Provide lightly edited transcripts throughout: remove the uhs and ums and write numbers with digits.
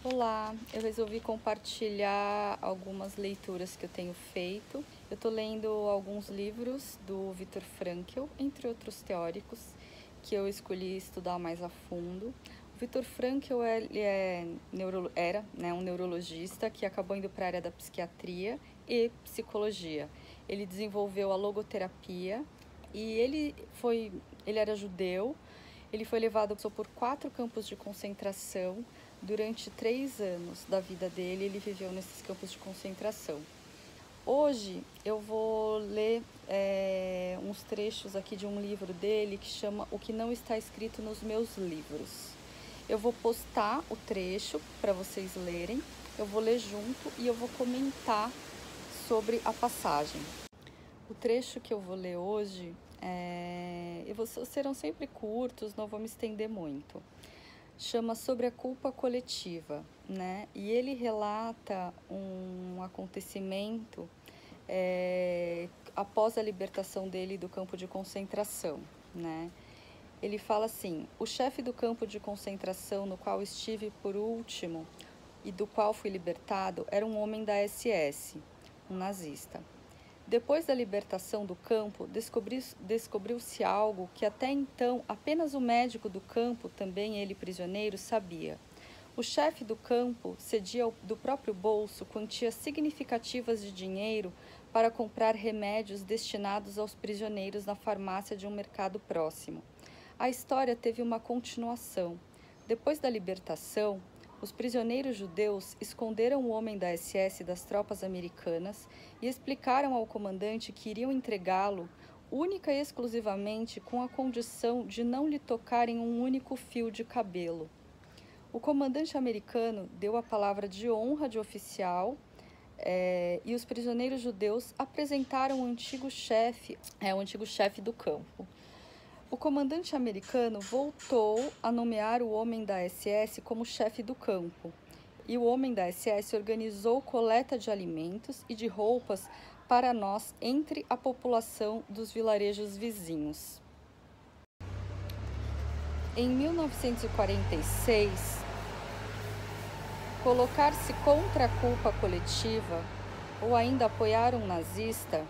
Olá, eu resolvi compartilhar algumas leituras que eu tenho feito. Eu estou lendo alguns livros do Viktor Frankl, entre outros teóricos, que eu escolhi estudar mais a fundo. O Viktor Frankl era um neurologista que acabou indo para a área da psiquiatria e psicologia. Ele desenvolveu a logoterapia e ele era judeu. Ele foi levado por 4 campos de concentração. Durante 3 anos da vida dele, ele viveu nesses campos de concentração. Hoje eu vou ler uns trechos aqui de um livro dele que chama O que não está escrito nos meus livros. Eu vou postar o trecho para vocês lerem, eu vou ler junto e eu vou comentar sobre a passagem. O trecho que eu vou ler hoje serão sempre curtos, não vou me estender muito. Chama Sobre a Culpa Coletiva, né? E ele relata um acontecimento após a libertação dele do campo de concentração, né? Ele fala assim: o chefe do campo de concentração no qual estive por último e do qual fui libertado era um homem da SS, um nazista. Depois da libertação do campo, descobriu-se algo que até então apenas o médico do campo, também ele prisioneiro, sabia. O chefe do campo cedia do próprio bolso quantias significativas de dinheiro para comprar remédios destinados aos prisioneiros na farmácia de um mercado próximo. A história teve uma continuação. Depois da libertação, os prisioneiros judeus esconderam o homem da SS das tropas americanas e explicaram ao comandante que iriam entregá-lo única e exclusivamente com a condição de não lhe tocarem um único fio de cabelo. O comandante americano deu a palavra de honra de oficial e os prisioneiros judeus apresentaram o antigo chefe do campo. O comandante americano voltou a nomear o homem da SS como chefe do campo, e o homem da SS organizou coleta de alimentos e de roupas para nós entre a população dos vilarejos vizinhos. Em 1946, colocar-se contra a culpa coletiva ou ainda apoiar um nazista,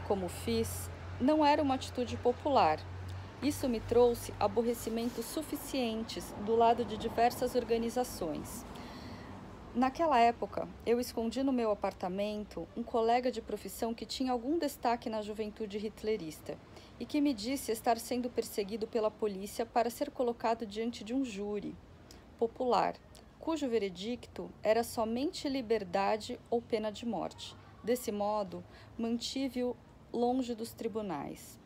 como fiz, não era uma atitude popular. Isso me trouxe aborrecimentos suficientes do lado de diversas organizações. Naquela época, eu escondi no meu apartamento um colega de profissão que tinha algum destaque na juventude hitlerista e que me disse estar sendo perseguido pela polícia para ser colocado diante de um júri popular, cujo veredicto era somente liberdade ou pena de morte. Desse modo, mantive-o longe dos tribunais.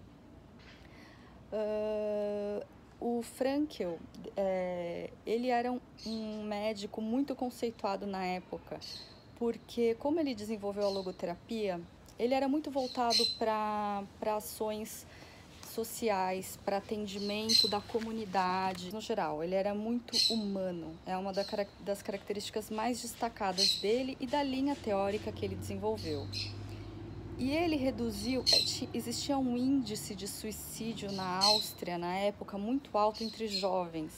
O Frankl, ele era um médico muito conceituado na época, porque como ele desenvolveu a logoterapia, ele era muito voltado para ações sociais, para atendimento da comunidade no geral. Ele era muito humano, é uma das características mais destacadas dele e da linha teórica que ele desenvolveu. E ele reduziu, existia um índice de suicídio na Áustria, na época, muito alto entre jovens.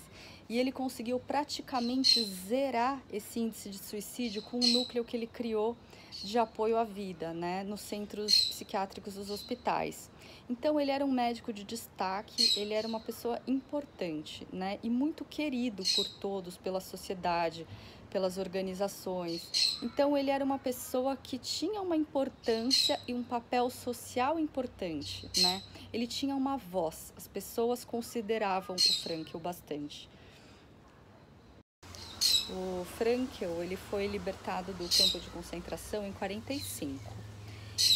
E ele conseguiu praticamente zerar esse índice de suicídio com o núcleo que ele criou de apoio à vida, né, nos centros psiquiátricos dos hospitais. Então, ele era um médico de destaque, ele era uma pessoa importante, né, e muito querido por todos, pela sociedade, pelas organizações. Então, ele era uma pessoa que tinha uma importância e um papel social importante, né? Ele tinha uma voz, as pessoas consideravam o Frankl bastante. O Frankl, ele foi libertado do campo de concentração em 1945.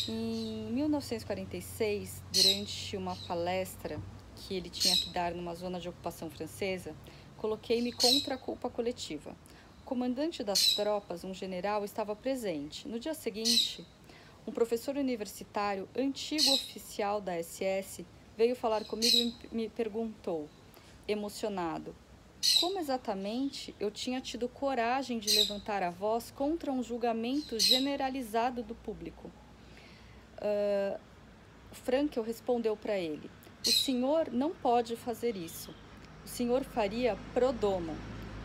Em 1946, durante uma palestra que ele tinha que dar numa zona de ocupação francesa, coloquei-me contra a culpa coletiva. O comandante das tropas, um general, estava presente. No dia seguinte, um professor universitário, antigo oficial da SS, veio falar comigo e me perguntou, emocionado, como exatamente eu tinha tido coragem de levantar a voz contra um julgamento generalizado do público. Frankl respondeu para ele, o senhor não pode fazer isso. O senhor faria pro domo.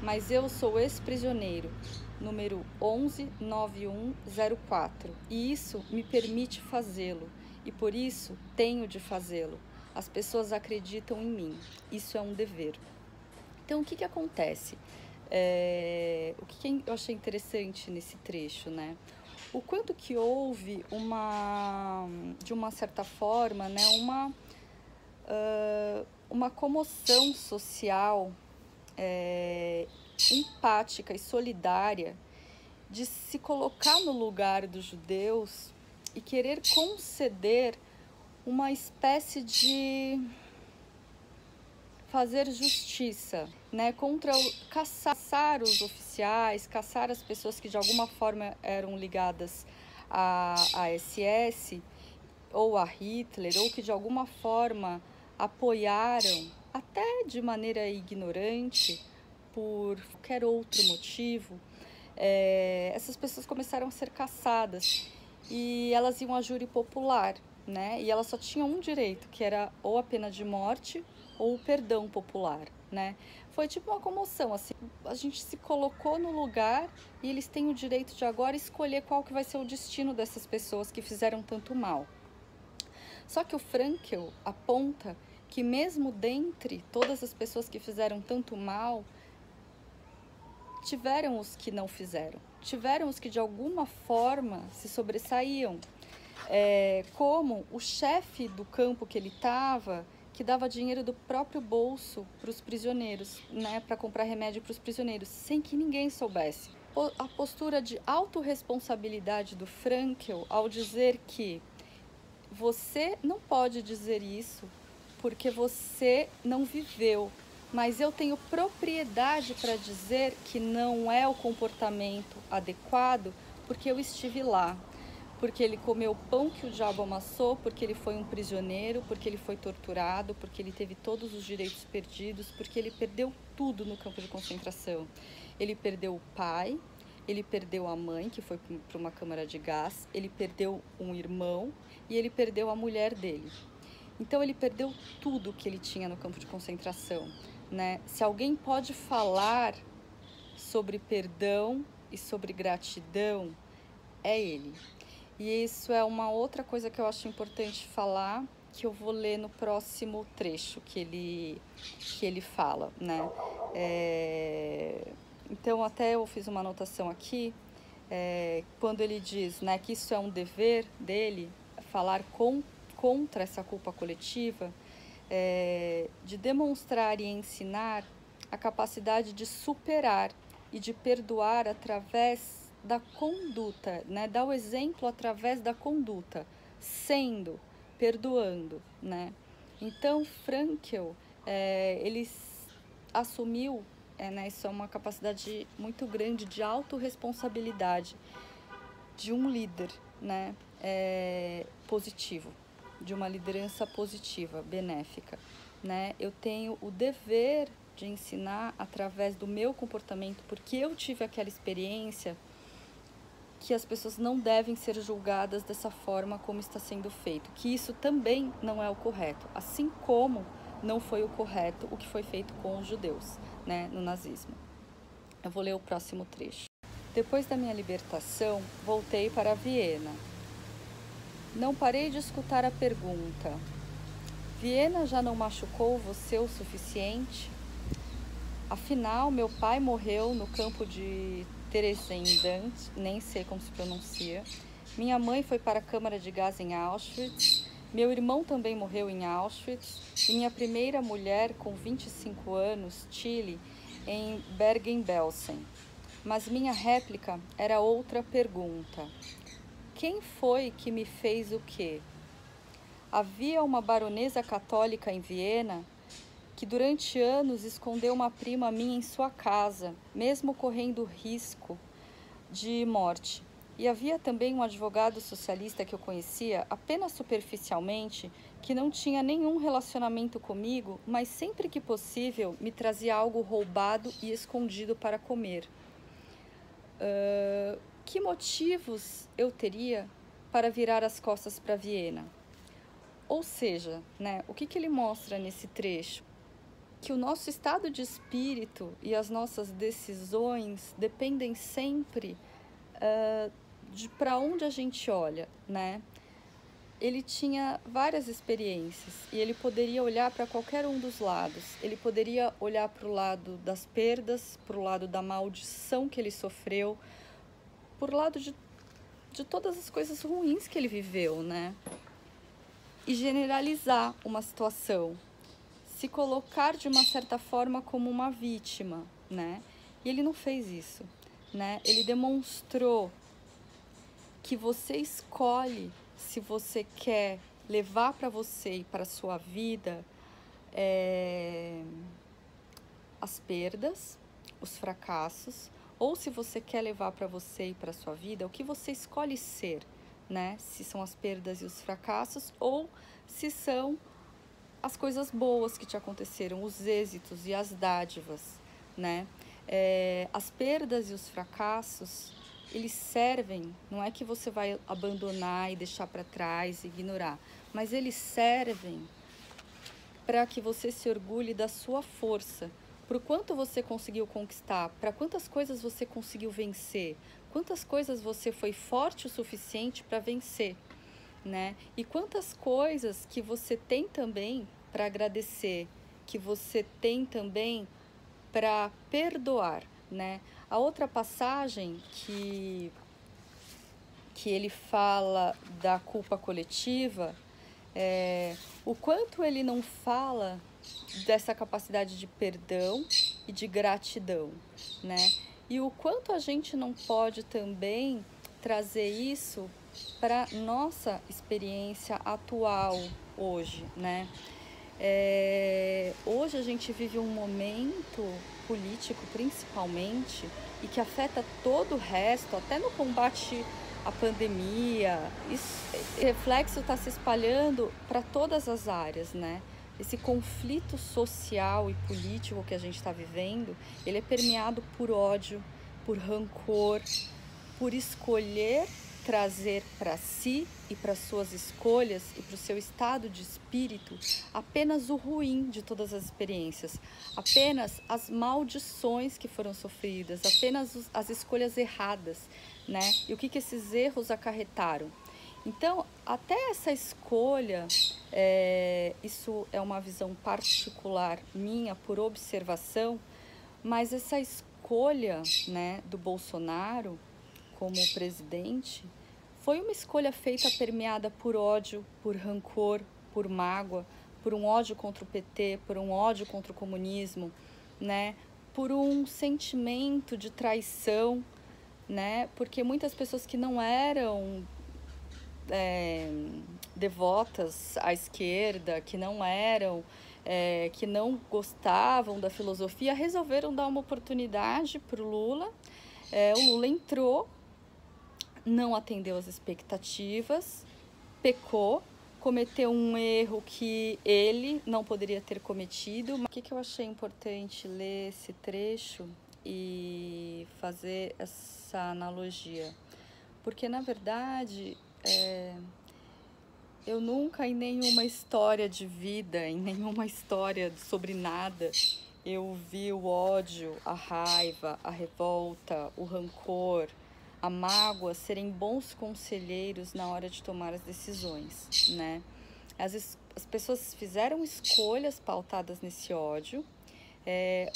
mas eu sou ex-prisioneiro, número 119104, e isso me permite fazê-lo, e por isso tenho de fazê-lo. As pessoas acreditam em mim, isso é um dever. Então, o que acontece? O que eu achei interessante nesse trecho, né? O quanto que houve de uma certa forma, né, uma comoção social empática e solidária de se colocar no lugar dos judeus e querer conceder uma espécie de fazer justiça, né, caçar os oficiais, caçar as pessoas que de alguma forma eram ligadas à SS ou a Hitler, ou que de alguma forma apoiaram, até de maneira ignorante, por qualquer outro motivo, essas pessoas começaram a ser caçadas e elas iam a júri popular, né? E elas só tinham um direito, que era ou a pena de morte ou o perdão popular, né? Foi tipo uma comoção, assim, a gente se colocou no lugar e eles têm o direito de agora escolher qual que vai ser o destino dessas pessoas que fizeram tanto mal. Só que o Frankl aponta que mesmo dentre todas as pessoas que fizeram tanto mal, tiveram os que não fizeram, tiveram os que de alguma forma se sobressaíam, como o chefe do campo que ele estava, que dava dinheiro do próprio bolso para os prisioneiros, né, para comprar remédio para os prisioneiros, sem que ninguém soubesse. A postura de autorresponsabilidade do Frankl ao dizer que você não pode dizer isso porque você não viveu, mas eu tenho propriedade para dizer que não é o comportamento adequado porque eu estive lá, porque ele comeu o pão que o diabo amassou, porque ele foi um prisioneiro, porque ele foi torturado, porque ele teve todos os direitos perdidos, porque ele perdeu tudo no campo de concentração. Ele perdeu o pai, ele perdeu a mãe, que foi para uma câmara de gás, ele perdeu um irmão e ele perdeu a mulher dele. Então ele perdeu tudo que ele tinha no campo de concentração, né? Se alguém pode falar sobre perdão e sobre gratidão, é ele. E isso é uma outra coisa que eu acho importante falar, que eu vou ler no próximo trecho que ele fala, né? Então, até eu fiz uma anotação aqui, quando ele diz, né, que isso é um dever dele, falar contra essa culpa coletiva, de demonstrar e ensinar a capacidade de superar e de perdoar através da conduta, né? Dar o exemplo através da conduta, sendo, perdoando, né? Então, Frankl, ele assumiu, né, isso é uma capacidade muito grande de autorresponsabilidade de um líder, né, positivo, de uma liderança positiva, benéfica, né? Eu tenho o dever de ensinar através do meu comportamento, porque eu tive aquela experiência, que as pessoas não devem ser julgadas dessa forma como está sendo feito, que isso também não é o correto, assim como não foi o correto o que foi feito com os judeus, né, no nazismo. Eu vou ler o próximo trecho. Depois da minha libertação, voltei para Viena. Não parei de escutar a pergunta: Viena já não machucou você o suficiente? Afinal, meu pai morreu no campo de Theresienstadt, nem sei como se pronuncia. Minha mãe foi para a câmara de gás em Auschwitz. Meu irmão também morreu em Auschwitz. E minha primeira mulher, com 25 anos, Tilly, em Bergen-Belsen. Mas minha réplica era outra pergunta. Quem foi que me fez o quê? Havia uma baronesa católica em Viena que durante anos escondeu uma prima minha em sua casa, mesmo correndo risco de morte. E havia também um advogado socialista que eu conhecia apenas superficialmente, que não tinha nenhum relacionamento comigo, mas sempre que possível me trazia algo roubado e escondido para comer. Que motivos eu teria para virar as costas para Viena? Ou seja, né, o que ele mostra nesse trecho? que o nosso estado de espírito e as nossas decisões dependem sempre de para onde a gente olha, né? Ele tinha várias experiências e ele poderia olhar para qualquer um dos lados. Ele poderia olhar para o lado das perdas, para o lado da maldição que ele sofreu, por lado de todas as coisas ruins que ele viveu, né? E generalizar uma situação, se colocar de uma certa forma como uma vítima, né? E ele não fez isso, né? Ele demonstrou que você escolhe se você quer levar para você e para a sua vida as perdas, os fracassos, ou se você quer levar para você e para a sua vida o que você escolhe ser, né? Se são as perdas e os fracassos ou se são as coisas boas que te aconteceram, os êxitos e as dádivas, né? As perdas e os fracassos, eles servem, não é que você vai abandonar e deixar para trás, ignorar, mas eles servem para que você se orgulhe da sua força, por quanto você conseguiu conquistar, para quantas coisas você conseguiu vencer, quantas coisas você foi forte o suficiente para vencer, né? E quantas coisas que você tem também para agradecer, que você tem também para perdoar, né? A outra passagem que ele fala da culpa coletiva, o quanto ele não fala dessa capacidade de perdão e de gratidão, né? E o quanto a gente não pode também trazer isso para nossa experiência atual hoje, né? Hoje a gente vive um momento político, principalmente, e que afeta todo o resto, até no combate à pandemia. Esse reflexo está se espalhando para todas as áreas, né? Esse conflito social e político que a gente está vivendo, ele é permeado por ódio, por rancor, por escolher trazer para si e para suas escolhas e para o seu estado de espírito apenas o ruim de todas as experiências, apenas as maldições que foram sofridas, apenas as escolhas erradas, né? E o que esses erros acarretaram. Então, até essa escolha, isso é uma visão particular minha por observação, mas essa escolha, né, do Bolsonaro como presidente foi uma escolha feita permeada por ódio, por rancor, por mágoa, por um ódio contra o PT, por um ódio contra o comunismo, né? Por um sentimento de traição, né? Porque muitas pessoas que não eram devotas à esquerda, que não eram, que não gostavam da filosofia, resolveram dar uma oportunidade para o Lula. O Lula entrou, não atendeu às expectativas, pecou, cometeu um erro que ele não poderia ter cometido. O que eu achei importante ler esse trecho e fazer essa analogia? Porque, na verdade, eu nunca, em nenhuma história de vida, em nenhuma história sobre nada, eu vi o ódio, a raiva, a revolta, o rancor, a mágoa serem bons conselheiros na hora de tomar as decisões, né? As pessoas fizeram escolhas pautadas nesse ódio,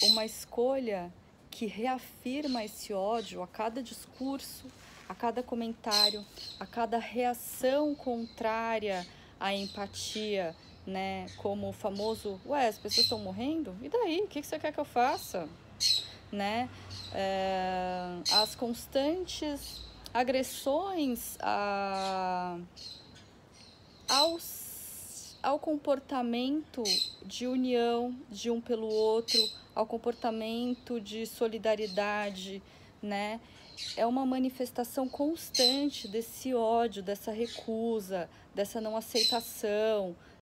uma escolha que reafirma esse ódio a cada discurso, a cada comentário, a cada reação contrária à empatia, né? Como o famoso, as pessoas estão morrendo? E daí? O que você quer que eu faça? Né? As constantes agressões ao comportamento de união de um pelo outro, ao comportamento de solidariedade, né? É uma manifestação constante desse ódio, dessa recusa, dessa não aceitação,